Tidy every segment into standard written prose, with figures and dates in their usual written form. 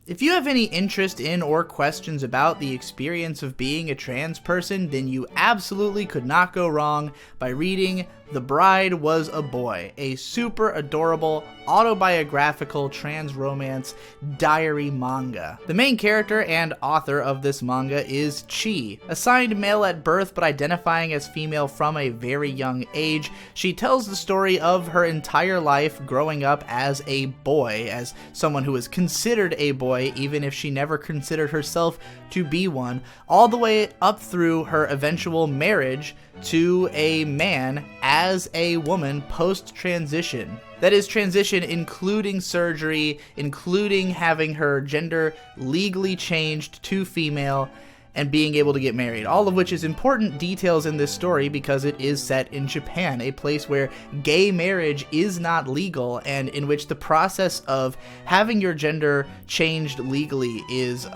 If you have any interest in or questions about the experience of being a trans person, then you absolutely could not go wrong by reading The Bride Was a Boy, a super adorable autobiographical trans romance diary manga. The main character and author of this manga is Chi. Assigned male at birth but identifying as female from a very young age, she tells the story of her entire life growing up as a boy, as someone who is considered a boy even if she never considered herself to be one, all the way up through her eventual marriage to a man as a woman post-transition. That is, transition including surgery, including having her gender legally changed to female, and being able to get married, all of which is important details in this story because it is set in Japan, a place where gay marriage is not legal and in which the process of having your gender changed legally is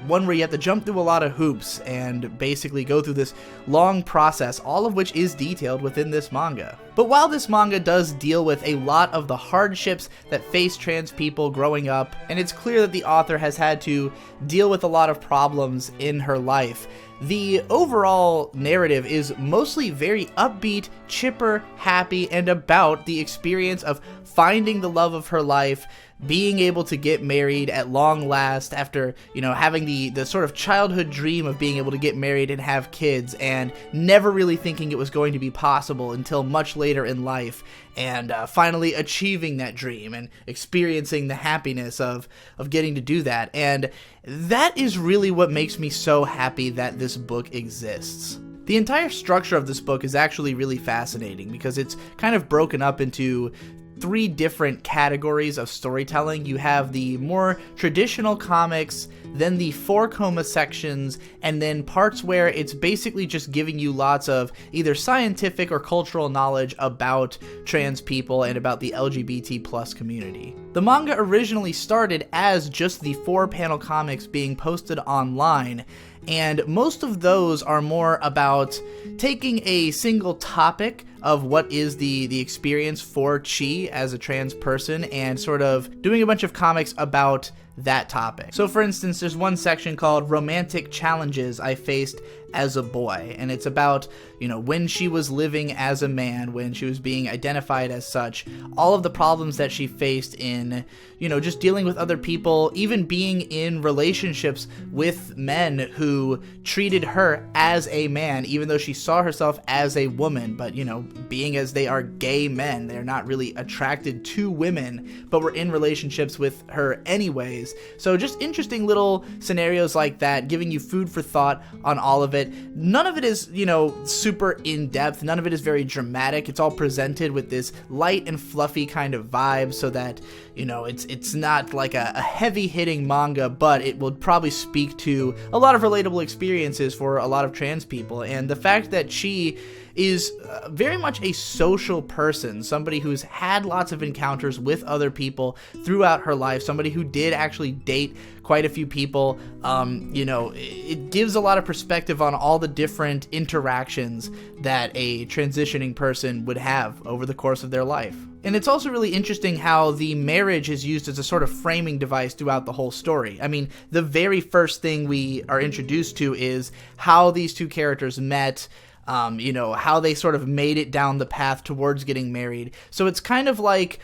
one where you have to jump through a lot of hoops and basically go through this long process, all of which is detailed within this manga. But while this manga does deal with a lot of the hardships that face trans people growing up, and it's clear that the author has had to deal with a lot of problems in her life, the overall narrative is mostly very upbeat, chipper, happy, and about the experience of finding the love of her life, being able to get married at long last after, having the sort of childhood dream of being able to get married and have kids, and never really thinking it was going to be possible until much later in life, and finally achieving that dream and experiencing the happiness of getting to do that. And that is really what makes me so happy that this book exists. The entire structure of this book is actually really fascinating because it's kind of broken up into 3 different categories of storytelling. You have the more traditional comics, then the 4-coma sections, and then parts where it's basically just giving you lots of either scientific or cultural knowledge about trans people and about the LGBT plus community. The manga originally started as just the 4-panel comics being posted online, and most of those are more about taking a single topic of what is the experience for Chi as a trans person and sort of doing a bunch of comics about that topic. So for instance, there's one section called Romantic Challenges I Faced as a Boy, and it's about, when she was living as a man, when she was being identified as such, all of the problems that she faced in, just dealing with other people, even being in relationships with men who treated her as a man, even though she saw herself as a woman, but, being as they are gay men, they're not really attracted to women, but were in relationships with her anyways. So just interesting little scenarios like that, giving you food for thought on all of it. None of it is, super in-depth. None of it is very dramatic. It's all presented with this light and fluffy kind of vibe so that, it's not like a heavy-hitting manga, but it will probably speak to a lot of relatable experiences for a lot of trans people. And the fact that Chi is very much a social person, somebody who's had lots of encounters with other people throughout her life, somebody who did actually date quite a few people. It gives a lot of perspective on all the different interactions that a transitioning person would have over the course of their life. And it's also really interesting how the marriage is used as a sort of framing device throughout the whole story. I mean, the very first thing we are introduced to is how these two characters met, how they sort of made it down the path towards getting married. So it's kind of like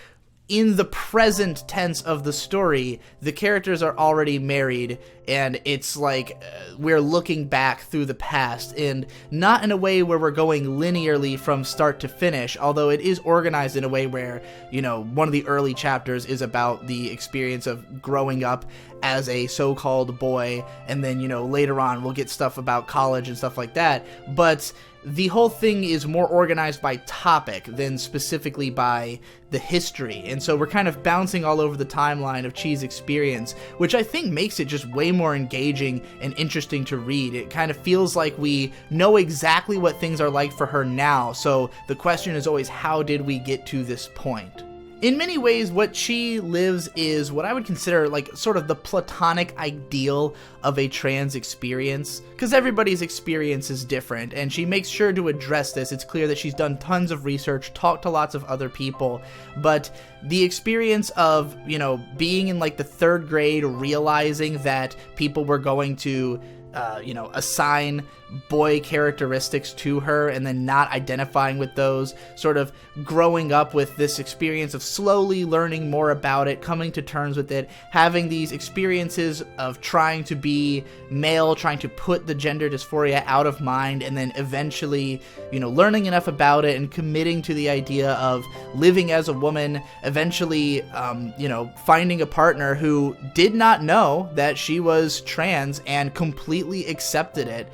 in the present tense of the story, the characters are already married, and it's like we're looking back through the past, and not in a way where we're going linearly from start to finish, although it is organized in a way where, one of the early chapters is about the experience of growing up as a so-called boy, and then, later on we'll get stuff about college and stuff like that, but the whole thing is more organized by topic than specifically by the history, and so we're kind of bouncing all over the timeline of Chi's experience, which I think makes it just way more engaging and interesting to read. It kind of feels like we know exactly what things are like for her now, so the question is always, how did we get to this point? In many ways, what she lives is what I would consider like sort of the platonic ideal of a trans experience, because everybody's experience is different, and she makes sure to address this. It's clear that she's done tons of research, talked to lots of other people, but the experience of, you know, being in like the 3rd grade, realizing that people were going to assign boy characteristics to her and then not identifying with those, sort of growing up with this experience of slowly learning more about it, coming to terms with it, having these experiences of trying to be male, trying to put the gender dysphoria out of mind, and then eventually, you know, learning enough about it and committing to the idea of living as a woman, eventually, finding a partner who did not know that she was trans and completely accepted it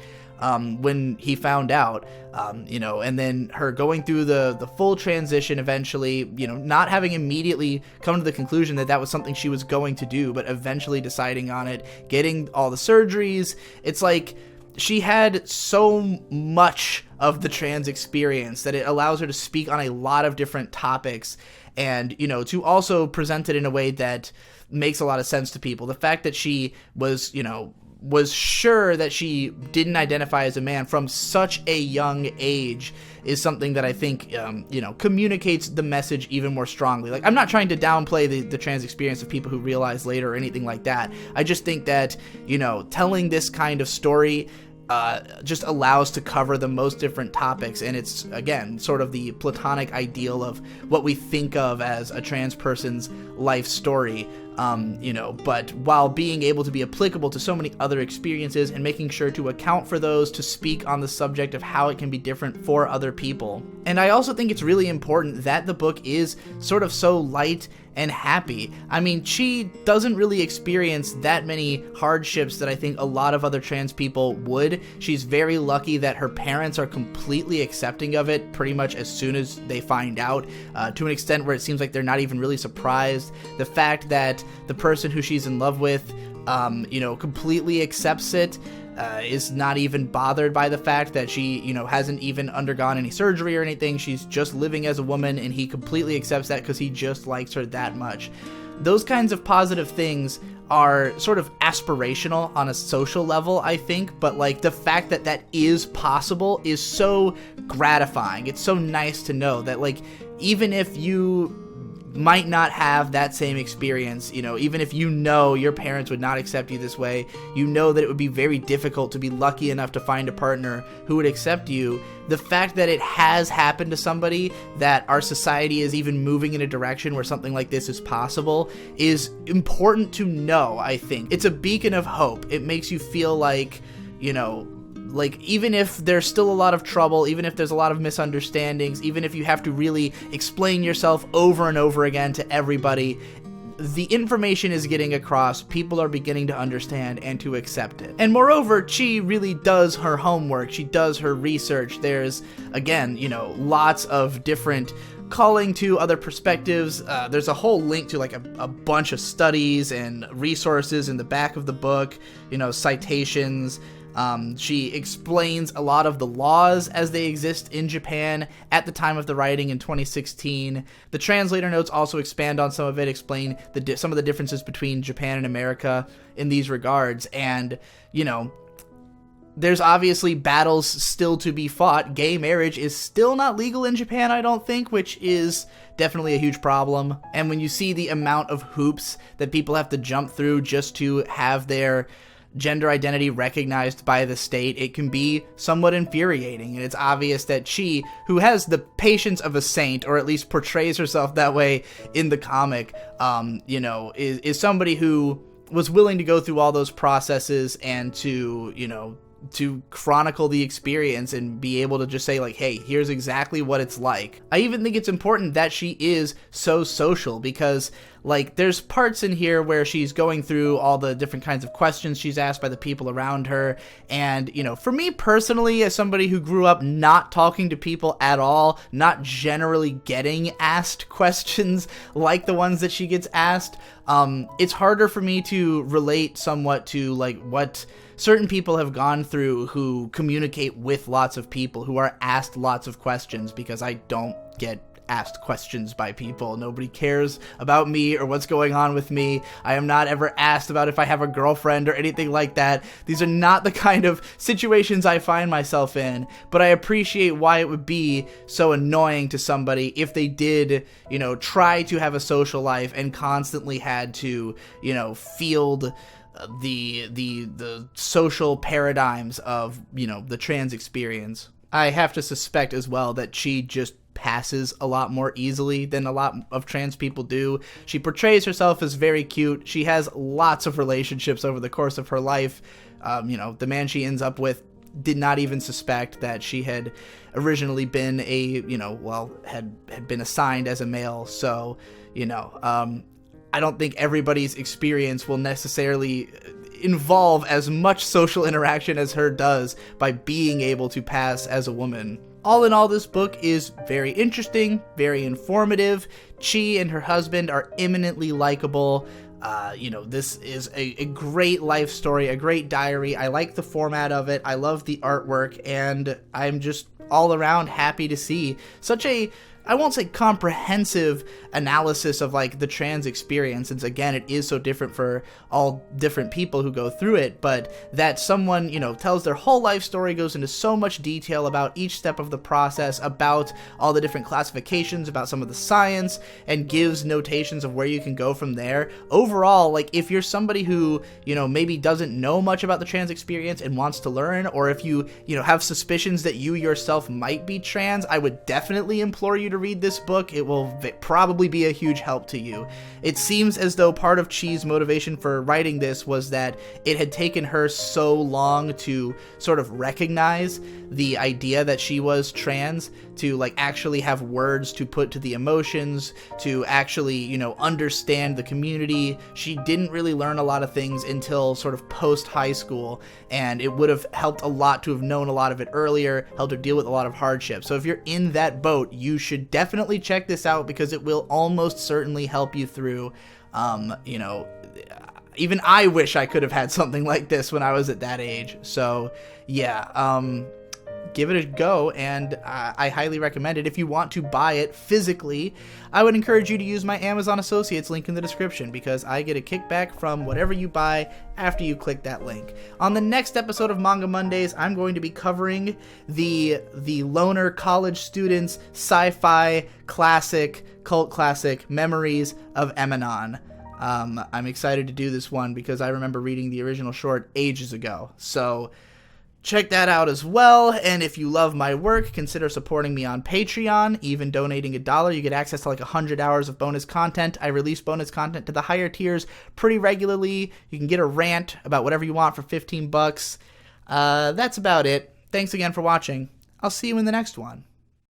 when he found out, and then her going through the full transition eventually, you know, not having immediately come to the conclusion that that was something she was going to do, but eventually deciding on it, getting all the surgeries. It's like she had so much of the trans experience that it allows her to speak on a lot of different topics and, you know, to also present it in a way that makes a lot of sense to people. The fact that she was sure that she didn't identify as a man from such a young age is something that I think, communicates the message even more strongly. Like, I'm not trying to downplay the trans experience of people who realize later or anything like that. I just think that, you know, telling this kind of story just allows to cover the most different topics, and it's, again, sort of the platonic ideal of what we think of as a trans person's life story. But while being able to be applicable to so many other experiences and making sure to account for those, to speak on the subject of how it can be different for other people. And I also think it's really important that the book is sort of so light and happy. I mean, she doesn't really experience that many hardships that I think a lot of other trans people would. She's very lucky that her parents are completely accepting of it pretty much as soon as they find out, to an extent where it seems like they're not even really surprised. The fact that the person who she's in love with, completely accepts it, is not even bothered by the fact that she, hasn't even undergone any surgery or anything. She's just living as a woman, and he completely accepts that because he just likes her that much. Those kinds of positive things are sort of aspirational on a social level, I think, but like the fact that that is possible is so gratifying. It's so nice to know that, like, even if you might not have that same experience, even if your parents would not accept you this way, that it would be very difficult to be lucky enough to find a partner who would accept you. The fact that it has happened to somebody, that our society is even moving in a direction where something like this is possible, is important to know, I think. It's a beacon of hope. It makes you feel like, even if there's still a lot of trouble, even if there's a lot of misunderstandings, even if you have to really explain yourself over and over again to everybody, the information is getting across, people are beginning to understand and to accept it. And moreover, Chi really does her homework, she does her research. There's, again, lots of different calling to other perspectives. There's a whole link to like a bunch of studies and resources in the back of the book, citations. She explains a lot of the laws as they exist in Japan at the time of the writing in 2016. The translator notes also expand on some of it, explain some of the differences between Japan and America in these regards. And, there's obviously battles still to be fought. Gay marriage is still not legal in Japan, I don't think, which is definitely a huge problem. And when you see the amount of hoops that people have to jump through just to have their gender identity recognized by the state, it can be somewhat infuriating. And it's obvious that Chi, who has the patience of a saint, or at least portrays herself that way in the comic, is somebody who was willing to go through all those processes and to chronicle the experience and be able to just say, like, hey, here's exactly what it's like. I even think it's important that she is so social, because like there's parts in here where she's going through all the different kinds of questions she's asked by the people around her. And, for me personally, as somebody who grew up not talking to people at all, not generally getting asked questions like the ones that she gets asked, it's harder for me to relate somewhat to like what certain people have gone through who communicate with lots of people, who are asked lots of questions, because I don't get asked questions by people. Nobody cares about me or what's going on with me. I am not ever asked about if I have a girlfriend or anything like that. These are not the kind of situations I find myself in, but I appreciate why it would be so annoying to somebody if they did, try to have a social life and constantly had to, field the social paradigms of, the trans experience. I have to suspect as well that she just passes a lot more easily than a lot of trans people do. She portrays herself as very cute. She has lots of relationships over the course of her life. The man she ends up with did not even suspect that she had originally been had been assigned as a male. So, I don't think everybody's experience will necessarily involve as much social interaction as her does by being able to pass as a woman. All in all, this book is very interesting, very informative. Chi and her husband are eminently likable. This is a great life story, a great diary. I like the format of it. I love the artwork, and I'm just all around happy to see such a, I won't say comprehensive analysis of like the trans experience, since again it is so different for all different people who go through it, but that someone, tells their whole life story, goes into so much detail about each step of the process, about all the different classifications, about some of the science, and gives notations of where you can go from there. Overall, like if you're somebody who, maybe doesn't know much about the trans experience and wants to learn, or if you, have suspicions that you yourself might be trans, I would definitely implore you to read this book. It will probably be a huge help to you. It seems as though part of Chi's motivation for writing this was that it had taken her so long to sort of recognize the idea that she was trans, to like actually have words to put to the emotions, to actually, understand the community. She didn't really learn a lot of things until sort of post high school, and it would have helped a lot to have known a lot of it earlier, helped her deal with a lot of hardships. So if you're in that boat, you should definitely check this out, because it will almost certainly help you through, even I wish I could have had something like this when I was at that age. So yeah, give it a go, and I highly recommend it. If you want to buy it physically, I would encourage you to use my Amazon Associates link in the description, because I get a kickback from whatever you buy after you click that link. On the next episode of Manga Mondays, I'm going to be covering the loner college students sci-fi classic, cult classic, Memories of Emanon. I'm excited to do this one because I remember reading the original short ages ago. So check that out as well, and if you love my work, consider supporting me on Patreon. Even donating $1, you get access to like 100 hours of bonus content. I release bonus content to the higher tiers pretty regularly. You can get a rant about whatever you want for $15. That's about it. Thanks again for watching. I'll see you in the next one.